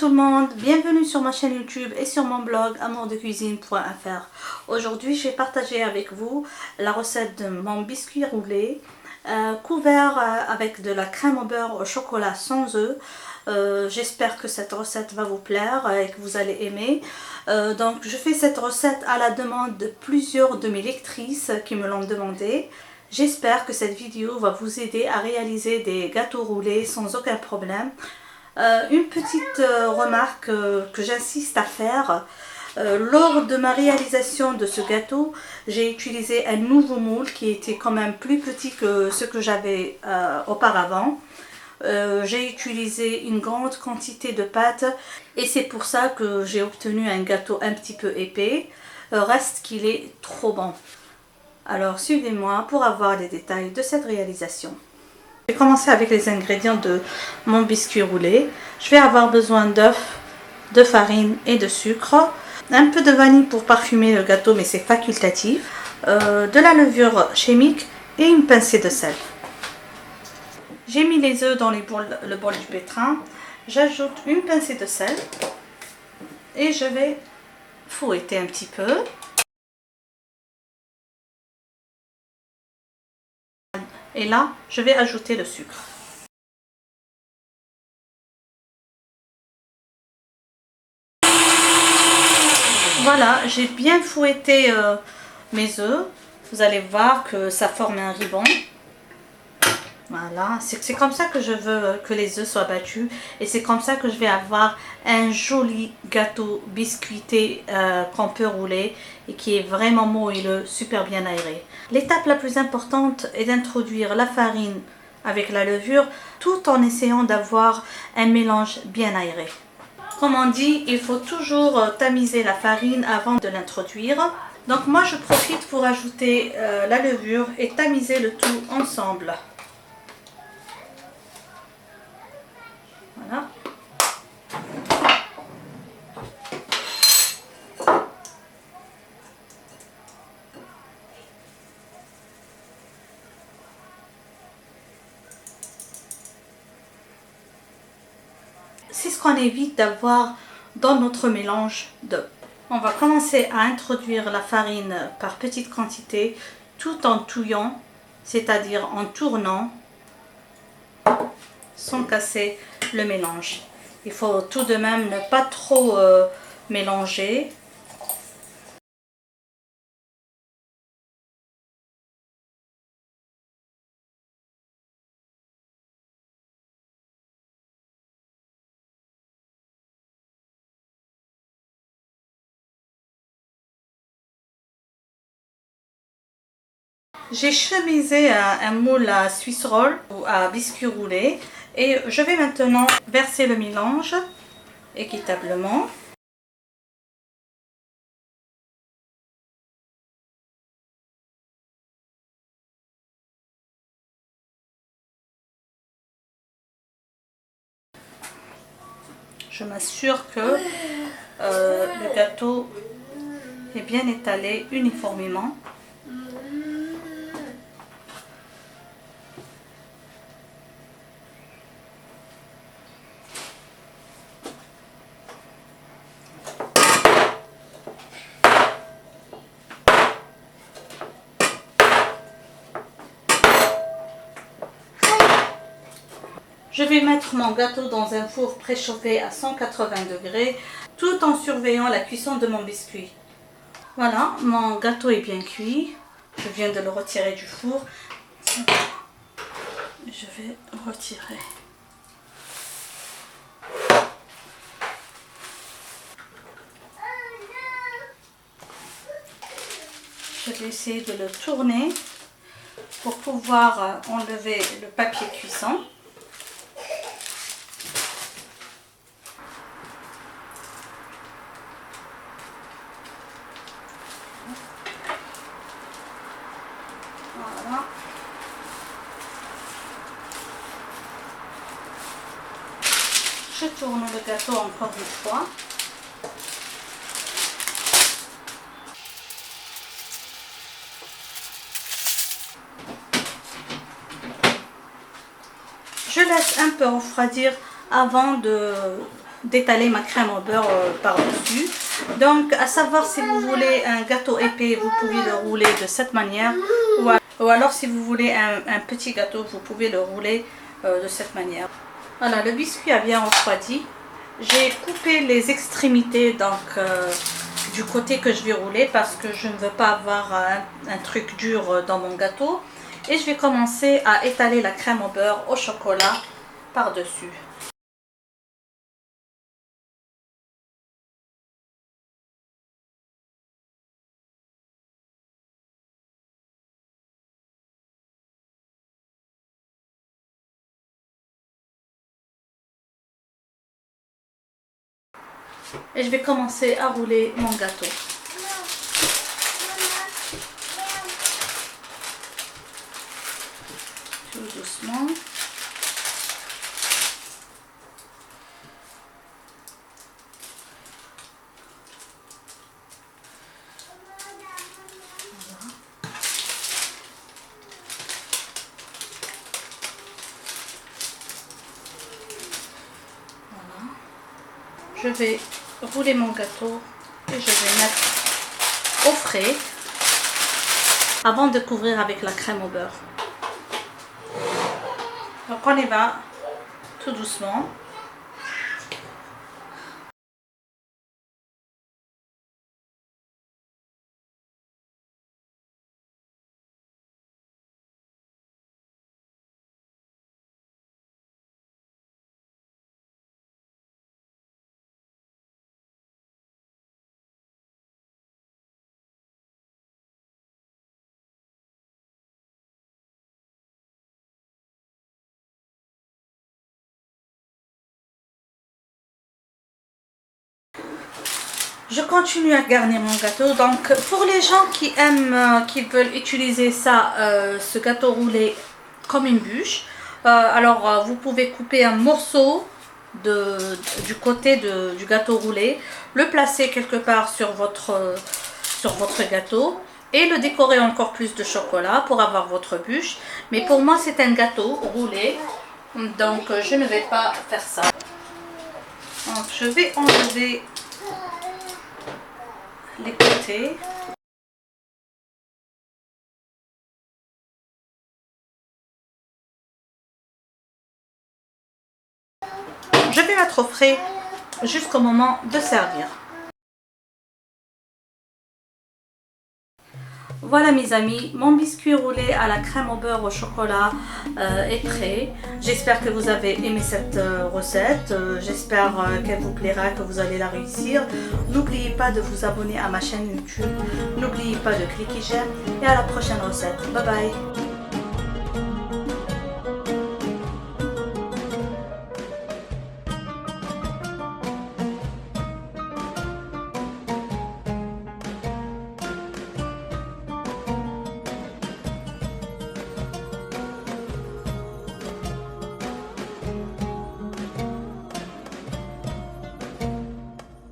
tout le monde, bienvenue sur ma chaîne YouTube et sur mon blog amourdecuisine.fr. Aujourd'hui, je vais partager avec vous la recette de mon biscuit roulé couvert avec de la crème au beurre au chocolat sans œufs. J'espère que cette recette va vous plaire et que vous allez aimer. Donc je fais cette recette à la demande de plusieurs de mes lectrices qui me l'ont demandé. J'espère que cette vidéo va vous aider à réaliser des gâteaux roulés sans aucun problème. Une petite remarque que j'insiste à faire. Lors de ma réalisation de ce gâteau, j'ai utilisé un nouveau moule qui était quand même plus petit que ce que j'avais auparavant. J'ai utilisé une grande quantité de pâte et c'est pour ça que j'ai obtenu un gâteau un petit peu épais. Reste qu'il est trop bon. Alors suivez-moi pour avoir les détails de cette réalisation. Je vais commencer avec les ingrédients de mon biscuit roulé. Je vais avoir besoin d'œufs, de farine et de sucre. Un peu de vanille pour parfumer le gâteau, mais c'est facultatif. De la levure chimique et une pincée de sel. J'ai mis les œufs dans le bol du pétrin. J'ajoute une pincée de sel et je vais fouetter un petit peu. Et là, je vais ajouter le sucre. Voilà, j'ai bien fouetté mes œufs. Vous allez voir que ça forme un ruban. Voilà, c'est comme ça que je veux que les œufs soient battus. Et c'est comme ça que je vais avoir un joli gâteau biscuité qu'on peut rouler et qui est vraiment moelleux, super bien aéré. L'étape la plus importante est d'introduire la farine avec la levure tout en essayant d'avoir un mélange bien aéré. Comme on dit, il faut toujours tamiser la farine avant de l'introduire. Donc moi je profite pour ajouter la levure et tamiser le tout ensemble. Voilà. C'est ce qu'on évite d'avoir dans notre mélange d'œufs. On va commencer à introduire la farine par petites quantités tout en touillant, c'est-à-dire en tournant sans casser le mélange. Il faut tout de même ne pas trop mélanger. J'ai chemisé un moule à Swiss roll ou à biscuit roulé et je vais maintenant verser le mélange équitablement. Je m'assure que le gâteau est bien étalé uniformément. Je vais mettre mon gâteau dans un four préchauffé à 180 degrés tout en surveillant la cuisson de mon biscuit. Voilà, mon gâteau est bien cuit. Je viens de le retirer du four. Je vais retirer. Je vais essayer de le tourner pour pouvoir enlever le papier cuisson. Voilà. Je tourne le gâteau encore une fois. Je laisse un peu refroidir avant de d'étaler ma crème au beurre par-dessus. Donc à savoir, si vous voulez un gâteau épais, vous pouvez le rouler de cette manière, ou alors si vous voulez un petit gâteau, vous pouvez le rouler de cette manière. Voilà, le biscuit a bien refroidi. J'ai coupé les extrémités donc du côté que je vais rouler, parce que je ne veux pas avoir un truc dur dans mon gâteau. Et je vais commencer à étaler la crème au beurre au chocolat par-dessus. Et je vais commencer à rouler mon gâteau. Tout doucement. Voilà. Je vais rouler mon gâteau et je vais mettre au frais avant de couvrir avec la crème au beurre. Donc on y va tout doucement. Je continue à garnir mon gâteau. Donc pour les gens qui aiment, qui veulent utiliser ça, ce gâteau roulé comme une bûche, alors vous pouvez couper un morceau du côté du gâteau roulé, le placer quelque part sur votre gâteau et le décorer encore plus de chocolat pour avoir votre bûche. Mais pour moi c'est un gâteau roulé, donc je ne vais pas faire ça. Donc je vais enlever les côtés. Je vais mettre au frais jusqu'au moment de servir. Voilà mes amis, mon biscuit roulé à la crème au beurre au chocolat est prêt. J'espère que vous avez aimé cette recette. J'espère qu'elle vous plaira, que vous allez la réussir. N'oubliez pas de vous abonner à ma chaîne YouTube. N'oubliez pas de cliquer j'aime et à la prochaine recette. Bye bye.